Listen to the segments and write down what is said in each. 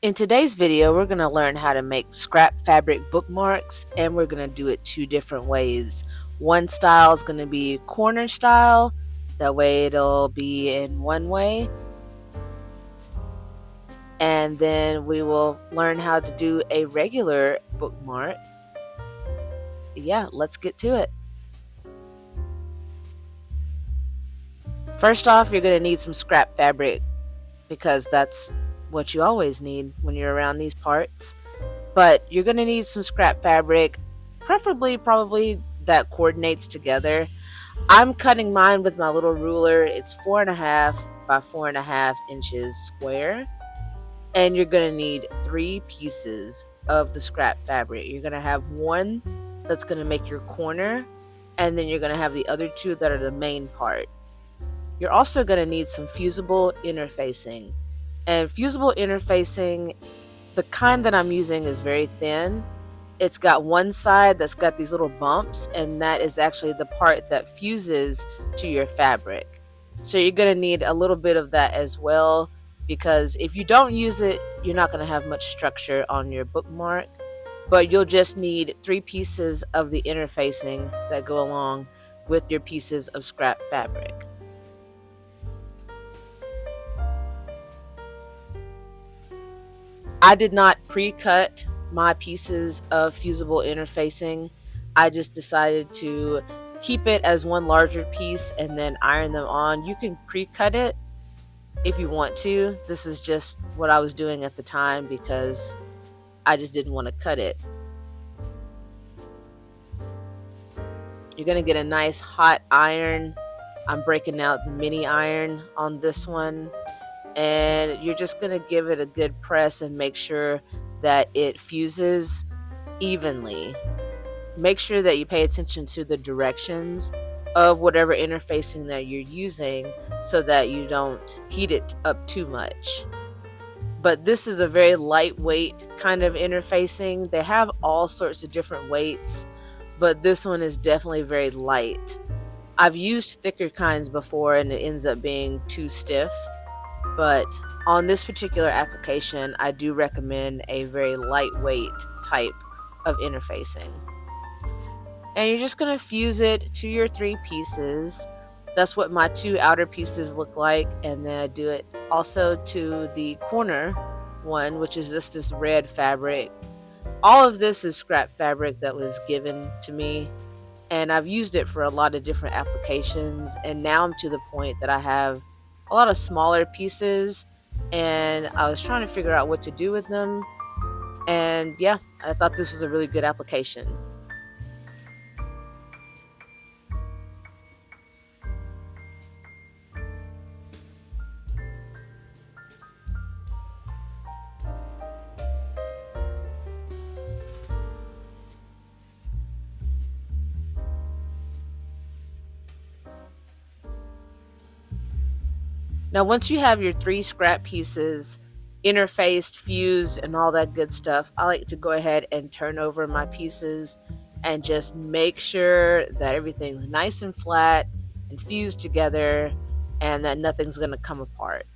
In today's video, we're going to learn how to make scrap fabric bookmarks, and we're going to do it two different ways. One style is going to be corner style, that way it'll be in one way, and then we will learn how to do a regular bookmark. Yeah, let's get to it. First off, you're going to need some scrap fabric because that's what you always need when you're around these parts. But you're going to need some scrap fabric, preferably probably that coordinates together. I'm cutting mine with my little ruler. It's 4.5 by 4.5 inches square. And you're going to need 3 pieces of the scrap fabric. You're going to have one that's going to make your corner, and then you're going to have the other 2 that are the main part. You're also going to need some fusible interfacing. And fusible interfacing, the kind that I'm using is very thin. It's got one side that's got these little bumps, and that is actually the part that fuses to your fabric. So you're going to need a little bit of that as well, because if you don't use it, you're not going to have much structure on your bookmark. But you'll just need 3 pieces of the interfacing that go along with your pieces of scrap fabric. I did not pre-cut my pieces of fusible interfacing. I just decided to keep it as one larger piece and then iron them on. You can pre-cut it if you want to. This is just what I was doing at the time because I just didn't want to cut it. You're going to get a nice hot iron. I'm breaking out the mini iron on this one. And you're just going to give it a good press and make sure that it fuses evenly. Make sure that you pay attention to the directions of whatever interfacing that you're using so that you don't heat it up too much. But this is a very lightweight kind of interfacing. They have all sorts of different weights, but this one is definitely very light. I've used thicker kinds before and it ends up being too stiff. But on this particular application, I do recommend a very lightweight type of interfacing. And you're just going to fuse it to your 3 pieces. That's what my 2 outer pieces look like. And then I do it also to the corner one, which is just this red fabric. All of this is scrap fabric that was given to me. And I've used it for a lot of different applications. And now I'm to the point that I have a lot of smaller pieces, and I was trying to figure out what to do with them. And yeah, I thought this was a really good application. Now, once you have your 3 scrap pieces interfaced, fused, and all that good stuff, I like to go ahead and turn over my pieces and just make sure that everything's nice and flat and fused together and that nothing's going to come apart.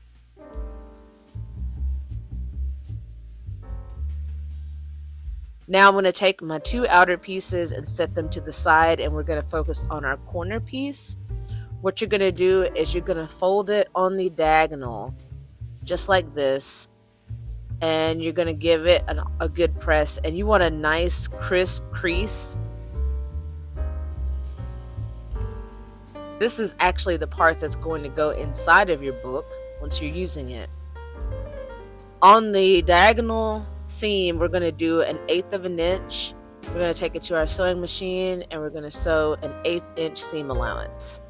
Now I'm going to take my 2 outer pieces and set them to the side, and we're going to focus on our corner piece. What you're going to do is you're going to fold it on the diagonal, just like this, and you're going to give it a good press, and you want a nice crisp crease. This is actually the part that's going to go inside of your book once you're using it. On the diagonal seam, we're going to do 1/8 of an inch. We're going to take it to our sewing machine and we're going to sew an 1/8 inch seam allowance.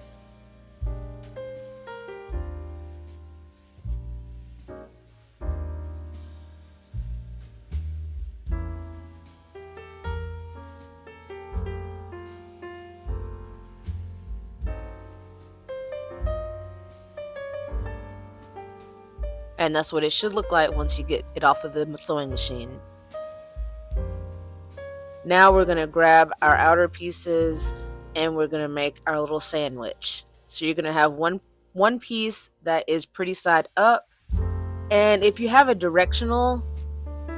And that's what it should look like once you get it off of the sewing machine. Now we're going to grab our outer pieces and we're going to make our little sandwich. So you're going to have one piece that is pretty side up. And if you have a directional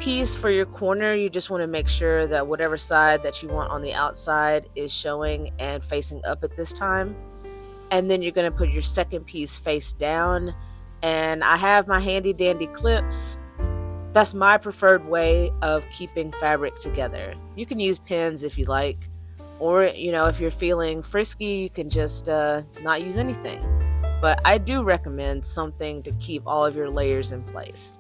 piece for your corner, you just want to make sure that whatever side that you want on the outside is showing and facing up at this time. And then you're going to put your second piece face down. And I have my handy dandy clips. That's my preferred way of keeping fabric together. You can use pins if you like, or if you're feeling frisky, you can just not use anything. But I do recommend something to keep all of your layers in place.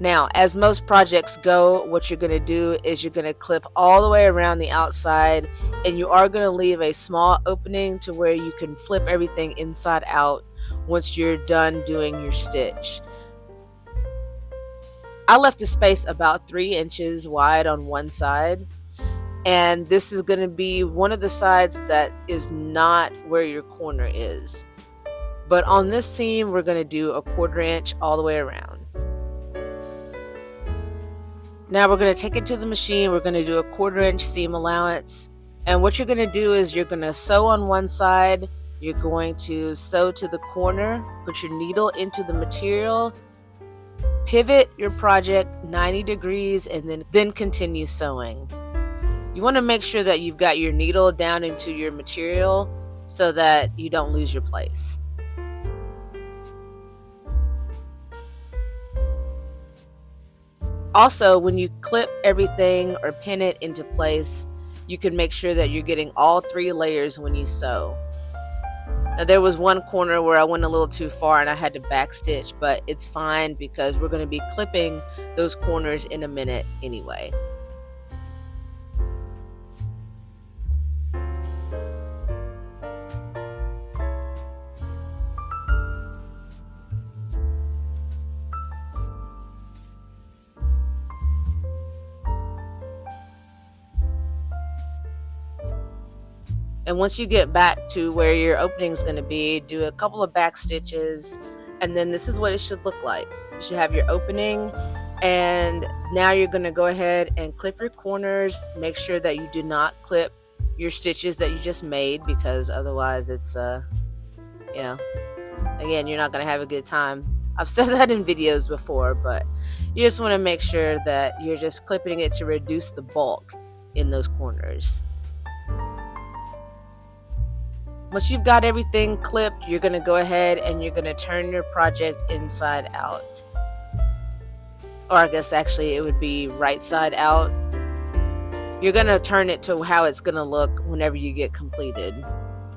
Now, as most projects go, what you're going to do is you're going to clip all the way around the outside, and you are going to leave a small opening to where you can flip everything inside out once you're done doing your stitch. I left a space about 3 inches wide on one side, and this is going to be one of the sides that is not where your corner is. But on this seam, we're going to do a 1/4 inch all the way around. Now we're going to take it to the machine. We're going to do a 1/4 inch seam allowance. And what you're going to do is you're going to sew on one side. You're going to sew to the corner, put your needle into the material, pivot your project 90 degrees, and then continue sewing. You want to make sure that you've got your needle down into your material so that you don't lose your place. Also, when you clip everything or pin it into place, you can make sure that you're getting all 3 layers when you sew. Now, there was one corner where I went a little too far and I had to backstitch, but it's fine because we're going to be clipping those corners in a minute anyway. And once you get back to where your opening is going to be, do a couple of back stitches, and then this is what it should look like. You should have your opening, and now you're going to go ahead and clip your corners. Make sure that you do not clip your stitches that you just made, because otherwise it's again, you're not going to have a good time. I've said that in videos before, but you just want to make sure that you're just clipping it to reduce the bulk in those corners. Once you've got everything clipped, you're going to go ahead and you're going to turn your project inside out. Or I guess actually it would be right side out. You're going to turn it to how it's going to look whenever you get completed.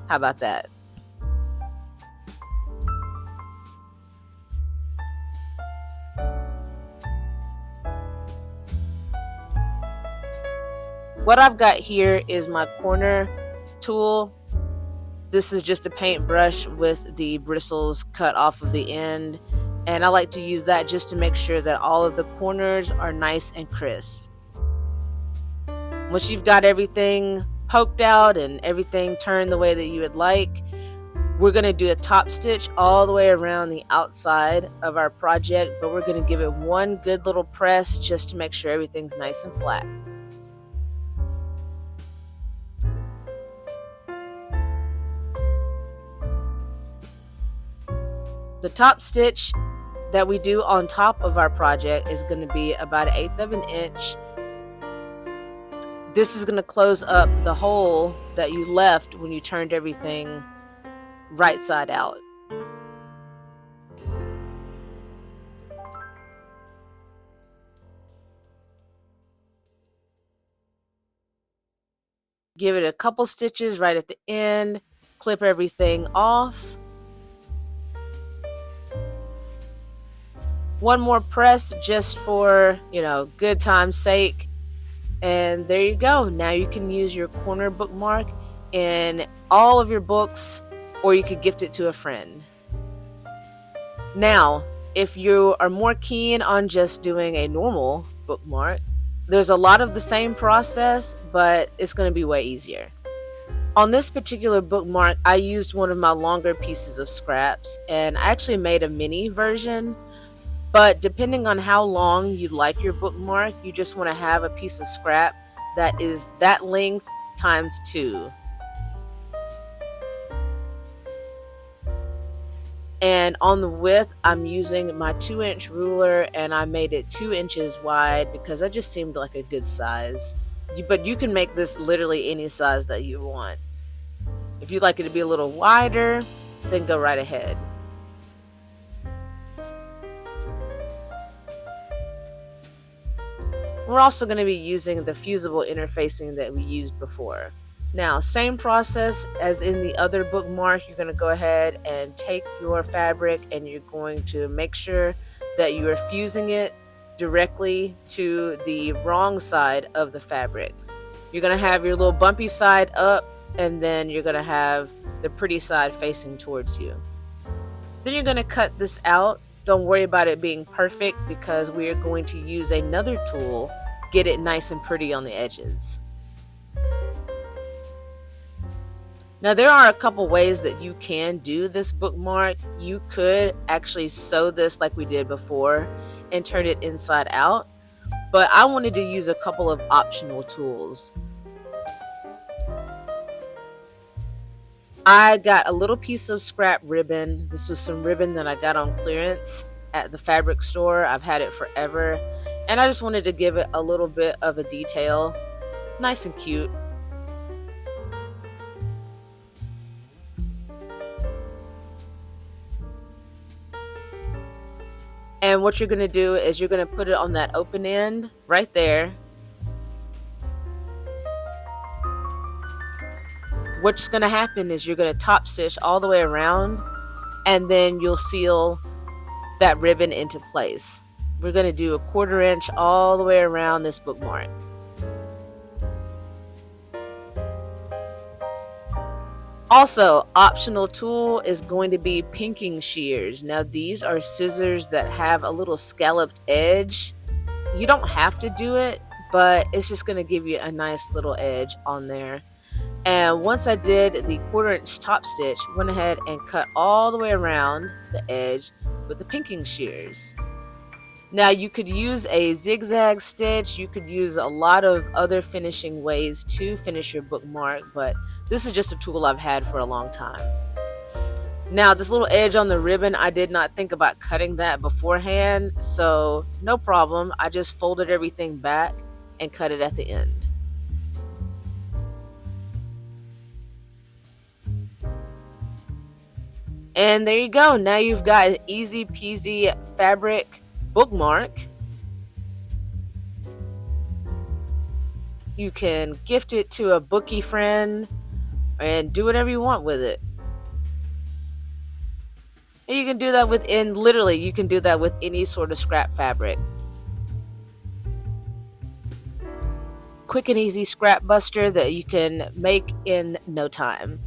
How about that? What I've got here is my corner tool. This is just a paintbrush with the bristles cut off of the end, and I like to use that just to make sure that all of the corners are nice and crisp. Once you've got everything poked out and everything turned the way that you would like, we're going to do a top stitch all the way around the outside of our project, but we're going to give it one good little press just to make sure everything's nice and flat. The top stitch that we do on top of our project is going to be about 1/8 of an inch. This is going to close up the hole that you left when you turned everything right side out. Give it a couple stitches right at the end, clip everything off. One more press just for, good time's sake. And there you go. Now you can use your corner bookmark in all of your books, or you could gift it to a friend. Now, if you are more keen on just doing a normal bookmark, there's a lot of the same process, but it's going to be way easier. On this particular bookmark, I used one of my longer pieces of scraps, and I actually made a mini version. But depending on how long you like your bookmark, you just want to have a piece of scrap that is that length times 2. And on the width, I'm using my 2-inch ruler, and I made it 2 inches wide because that just seemed like a good size. But you can make this literally any size that you want. If you'd like it to be a little wider, then go right ahead. We're also going to be using the fusible interfacing that we used before. Now, same process as in the other bookmark. You're going to go ahead and take your fabric and you're going to make sure that you are fusing it directly to the wrong side of the fabric. You're going to have your little bumpy side up, and then you're going to have the pretty side facing towards you. Then you're going to cut this out. Don't worry about it being perfect because we are going to use another tool, get it nice and pretty on the edges. Now there are a couple ways that you can do this bookmark. You could actually sew this like we did before and turn it inside out, but I wanted to use a couple of optional tools. I got a little piece of scrap ribbon. This was some ribbon that I got on clearance at the fabric store. I've had it forever, and I just wanted to give it a little bit of a detail. Nice and cute. And what you're going to do is you're going to put it on that open end right there. What's going to happen is you're going to top stitch all the way around, and then you'll seal that ribbon into place. We're going to do a 1/4 inch all the way around this bookmark. Also, optional tool is going to be pinking shears. Now these are scissors that have a little scalloped edge. You don't have to do it, but it's just going to give you a nice little edge on there. And once I did the 1/4 inch top stitch, went ahead and cut all the way around the edge with the pinking shears. Now you could use a zigzag stitch, you could use a lot of other finishing ways to finish your bookmark, but this is just a tool I've had for a long time. Now this little edge on the ribbon, I did not think about cutting that beforehand, so no problem. I just folded everything back and cut it at the end. And there you go. Now you've got an easy peasy fabric bookmark. You can gift it to a bookie friend and do whatever you want with it. And you can do that literally, you can do that with any sort of scrap fabric. Quick and easy scrap buster that you can make in no time.